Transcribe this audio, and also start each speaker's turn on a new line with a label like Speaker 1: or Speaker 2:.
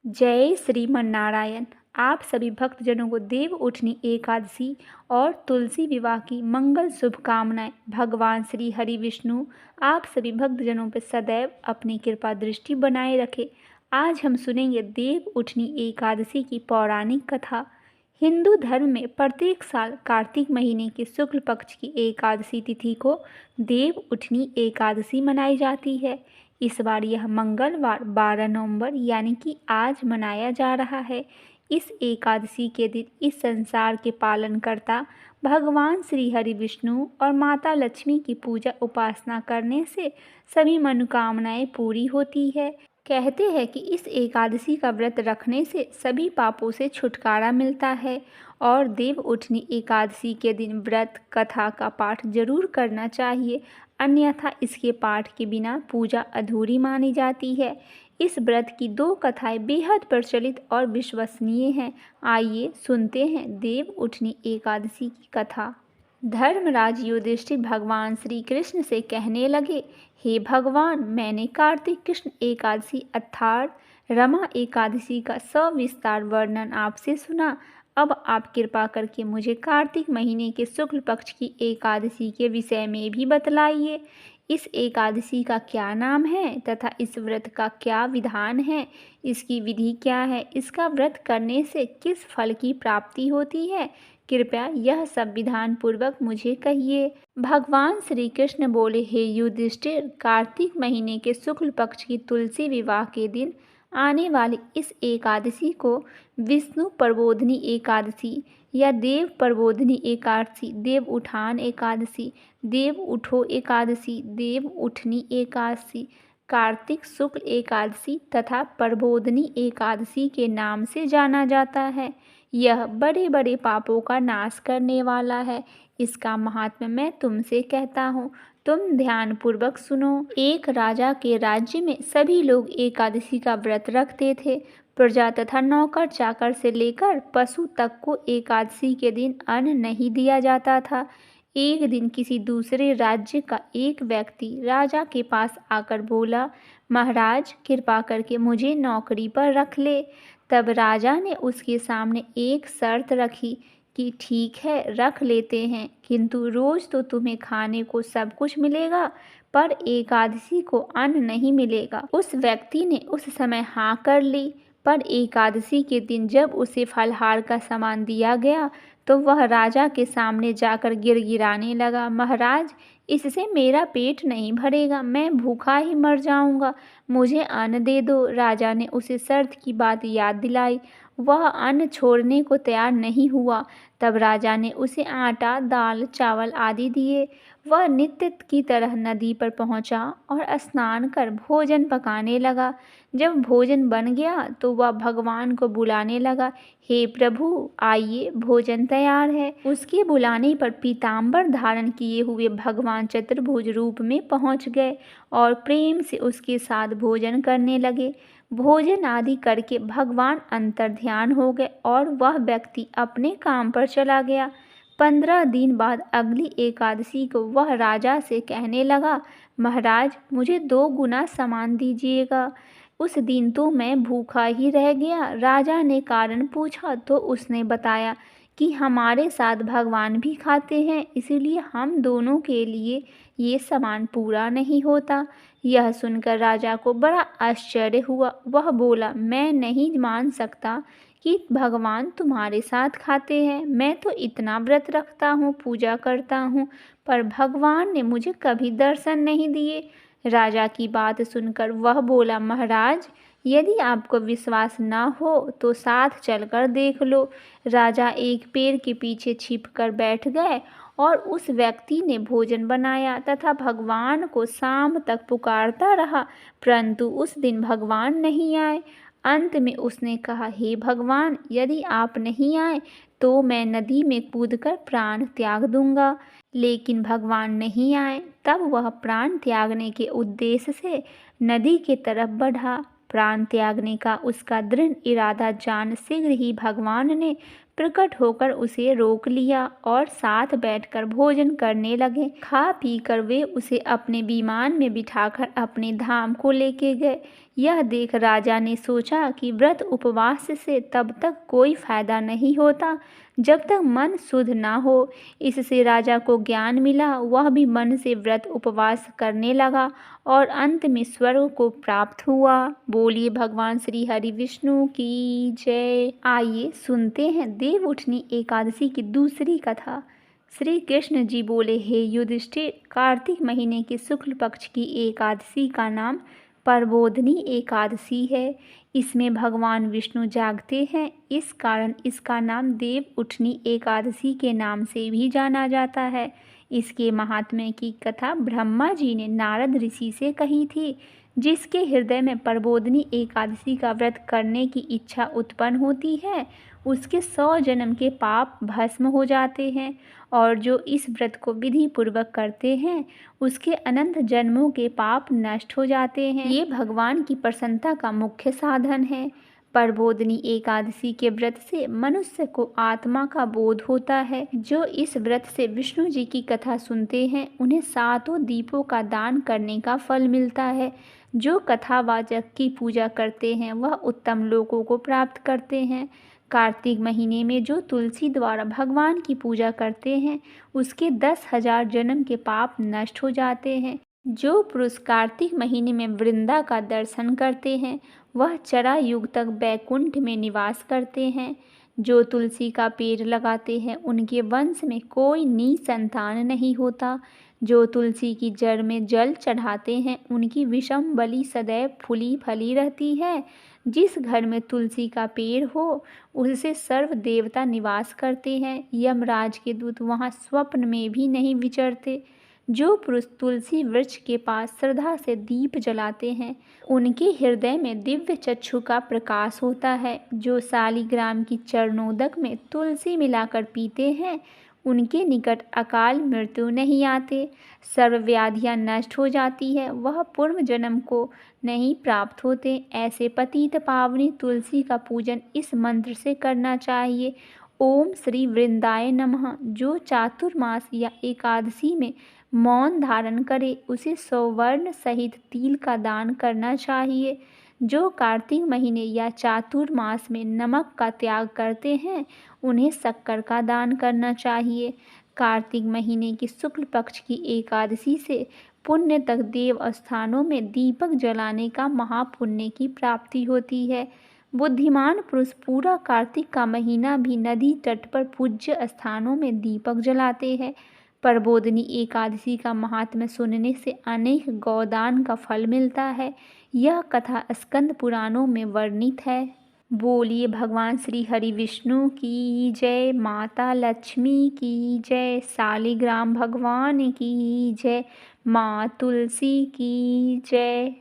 Speaker 1: जय श्रीमन नारायण। आप सभी भक्तजनों को देव उठनी एकादशी और तुलसी विवाह की मंगल शुभकामनाएं। भगवान श्री हरि विष्णु आप सभी भक्तजनों पर सदैव अपनी कृपा दृष्टि बनाए रखे। आज हम सुनेंगे देव उठनी एकादशी की पौराणिक कथा। हिंदू धर्म में प्रत्येक साल कार्तिक महीने के शुक्ल पक्ष की एकादशी तिथि को देव उठनी एकादशी मनाई जाती है। इस बार यह मंगलवार 12 नवंबर यानी कि आज मनाया जा रहा है। इस एकादशी के दिन इस संसार के पालनकर्ता भगवान श्री हरि विष्णु और माता लक्ष्मी की पूजा उपासना करने से सभी मनोकामनाएं पूरी होती है। कहते हैं कि इस एकादशी का व्रत रखने से सभी पापों से छुटकारा मिलता है और देव उठनी एकादशी के दिन व्रत कथा का पाठ जरूर करना चाहिए, अन्यथा इसके पाठ के बिना पूजा अधूरी मानी जाती है। इस व्रत की दो कथाएं बेहद प्रचलित और विश्वसनीय हैं। आइए सुनते हैं देव उठनी एकादशी की कथा। धर्मराज युधिष्ठिर भगवान श्री कृष्ण से कहने लगे, हे भगवान, मैंने कार्तिक कृष्ण एकादशी अर्थात रमा एकादशी का सविस्तार वर्णन आपसे सुना। अब आप कृपा करके मुझे कार्तिक महीने के शुक्ल पक्ष की एकादशी के विषय में भी बतलाइए। इस एकादशी का क्या नाम है तथा इस व्रत का क्या विधान है, इसकी विधि क्या है, इसका व्रत करने से किस फल की प्राप्ति होती है, कृपया यह सब विधान पूर्वक मुझे कहिए। भगवान श्री कृष्ण बोले, हे युधिष्ठिर, कार्तिक महीने के शुक्ल पक्ष की तुलसी विवाह के दिन आने वाली इस एकादशी को विष्णु प्रबोधिनी एकादशी या देव प्रबोधिनी एकादशी, देव उठान एकादशी, देव उठो एकादशी, देव उठनी एकादशी, कार्तिक शुक्ल एकादशी तथा प्रबोधिनी एकादशी के नाम से जाना जाता है। यह बड़े बड़े पापों का नाश करने वाला है। इसका महात्म्य मैं तुमसे कहता हूँ, तुम ध्यानपूर्वक सुनो। एक राजा के राज्य में सभी लोग एकादशी का व्रत रखते थे। प्रजा तथा नौकर चाकर से लेकर पशु तक को एकादशी के दिन अन्न नहीं दिया जाता था। एक दिन किसी दूसरे राज्य का एक व्यक्ति राजा के पास आकर बोला, महाराज, कृपा करके मुझे नौकरी पर रख ले। तब राजा ने उसके सामने एक शर्त रखी कि ठीक है, रख लेते हैं, किंतु रोज तो तुम्हें खाने को सब कुछ मिलेगा, पर एकादशी को अन्न नहीं मिलेगा। उस व्यक्ति ने उस समय हाँ कर ली, पर एकादशी के दिन जब उसे फलहार का सामान दिया गया तो वह राजा के सामने जाकर गिड़गिड़ाने लगा, महाराज, इससे मेरा पेट नहीं भरेगा, मैं भूखा ही मर जाऊंगा, मुझे अन्न दे दो। राजा ने उसे शर्त की बात याद दिलाई। वह अन्न छोड़ने को तैयार नहीं हुआ। तब राजा ने उसे आटा, दाल, चावल आदि दिए। वह नित्य की तरह नदी पर पहुंचा और स्नान कर भोजन पकाने लगा। जब भोजन बन गया तो वह भगवान को बुलाने लगा, हे प्रभु, आइए, भोजन तैयार है। उसके बुलाने पर पीताम्बर धारण किए हुए भगवान चतुर्भुज रूप में पहुंच गए और प्रेम से उसके साथ भोजन करने लगे। भोजन आदि करके भगवान अंतर्ध्यान हो गए और वह व्यक्ति अपने काम पर चला गया। 15 दिन बाद अगली एकादशी को वह राजा से कहने लगा, महाराज, मुझे 2 गुना सामान दीजिएगा। उस दिन तो मैं भूखा ही रह गया। राजा ने कारण पूछा तो उसने बताया कि हमारे साथ भगवान भी खाते हैं, इसीलिए हम दोनों के लिए ये सामान पूरा नहीं होता। यह सुनकर राजा को बड़ा आश्चर्य हुआ। वह बोला, मैं नहीं मान सकता कि भगवान तुम्हारे साथ खाते हैं। मैं तो इतना व्रत रखता हूँ, पूजा करता हूँ, पर भगवान ने मुझे कभी दर्शन नहीं दिए। राजा की बात सुनकर वह बोला, महाराज, यदि आपको विश्वास न हो तो साथ चलकर देख लो। राजा एक पेड़ के पीछे छिपकर बैठ गए और उस व्यक्ति ने भोजन बनाया तथा भगवान को शाम तक पुकारता रहा, परंतु उस दिन भगवान नहीं आए। अंत में उसने कहा, हे भगवान, यदि आप नहीं आए तो मैं नदी में कूदकर प्राण त्याग दूंगा। लेकिन भगवान नहीं आए। तब वह प्राण त्यागने के उद्देश्य से नदी के तरफ बढ़ा। प्राण त्यागने का उसका दृढ़ इरादा जान शीघ्र ही भगवान ने प्रकट होकर उसे रोक लिया और साथ बैठकर भोजन करने लगे। खा पी कर वे उसे अपने विमान में बिठाकर अपने धाम को लेके गए। यह देख राजा ने सोचा कि व्रत उपवास से तब तक कोई फायदा नहीं होता जब तक मन शुद्ध ना हो। इससे राजा को ज्ञान मिला, वह भी मन से व्रत उपवास करने लगा और अंत में स्वर्ग को प्राप्त हुआ। बोलिए भगवान श्री हरि विष्णु की जय। आइए सुनते हैं देव उठनी एकादशी की दूसरी कथा। श्री कृष्ण जी बोले, हे युधिष्ठिर, कार्तिक महीने के शुक्ल पक्ष की एकादशी का नाम प्रबोधिनी एकादशी है। इसमें भगवान विष्णु जागते हैं, इस कारण इसका नाम देव उठनी एकादशी के नाम से भी जाना जाता है। इसके महात्म्य की कथा ब्रह्मा जी ने नारद ऋषि से कही थी। जिसके हृदय में प्रबोधिनी एकादशी का व्रत करने की इच्छा उत्पन्न होती है, उसके 100 जन्म के पाप भस्म हो जाते हैं और जो इस व्रत को विधि पूर्वक करते हैं, उसके अनंत जन्मों के पाप नष्ट हो जाते हैं। ये भगवान की प्रसन्नता का मुख्य साधन है। प्रबोधिनी एकादशी के व्रत से मनुष्य को आत्मा का बोध होता है। जो इस व्रत से विष्णु जी की कथा सुनते हैं, उन्हें 7 दीपों का दान करने का फल मिलता है। जो कथावाचक की पूजा करते हैं, वह उत्तम लोकों को प्राप्त करते हैं। कार्तिक महीने में जो तुलसी द्वारा भगवान की पूजा करते हैं, उसके 10,000 जन्म के पाप नष्ट हो जाते हैं। जो पुरुष कार्तिक महीने में वृंदा का दर्शन करते हैं, वह चरा युग तक बैकुंठ में निवास करते हैं। जो तुलसी का पेड़ लगाते हैं, उनके वंश में कोई निसंतान नहीं होता। जो तुलसी की जड़ में जल चढ़ाते हैं, उनकी विषम बलि सदैव फूली फली रहती है। जिस घर में तुलसी का पेड़ हो, उससे सर्व देवता निवास करते हैं। यमराज के दूत वहाँ स्वप्न में भी नहीं विचरते। जो पुरुष तुलसी वृक्ष के पास श्रद्धा से दीप जलाते हैं, उनके हृदय में दिव्य चक्षु का प्रकाश होता है। जो शालिग्राम की चरणोदक में तुलसी मिलाकर पीते हैं, उनके निकट अकाल मृत्यु नहीं आते, सर्व व्याधियाँ नष्ट हो जाती है, वह पूर्व जन्म को नहीं प्राप्त होते। ऐसे पतित पावनी तुलसी का पूजन इस मंत्र से करना चाहिए। ओम श्री वृंदाय नमः। जो चातुर्मास या एकादशी में मौन धारण करे, उसे सौवर्ण सहित तिल का दान करना चाहिए। जो कार्तिक महीने या चातुर्मास में नमक का त्याग करते हैं, उन्हें शक्कर का दान करना चाहिए। कार्तिक महीने की शुक्ल पक्ष की एकादशी से पुण्य तक देव स्थानों में दीपक जलाने का महापुण्य की प्राप्ति होती है। बुद्धिमान पुरुष पूरा कार्तिक का महीना भी नदी तट पर पूज्य स्थानों में दीपक जलाते हैं। प्रबोधिनी एकादशी का महात्म्य सुनने से अनेक गौदान का फल मिलता है। यह कथा स्कंद पुराणों में वर्णित है। बोलिए भगवान श्री हरि विष्णु की जय। माता लक्ष्मी की जय। शालिग्राम भगवान की जय। माँ तुलसी की जय।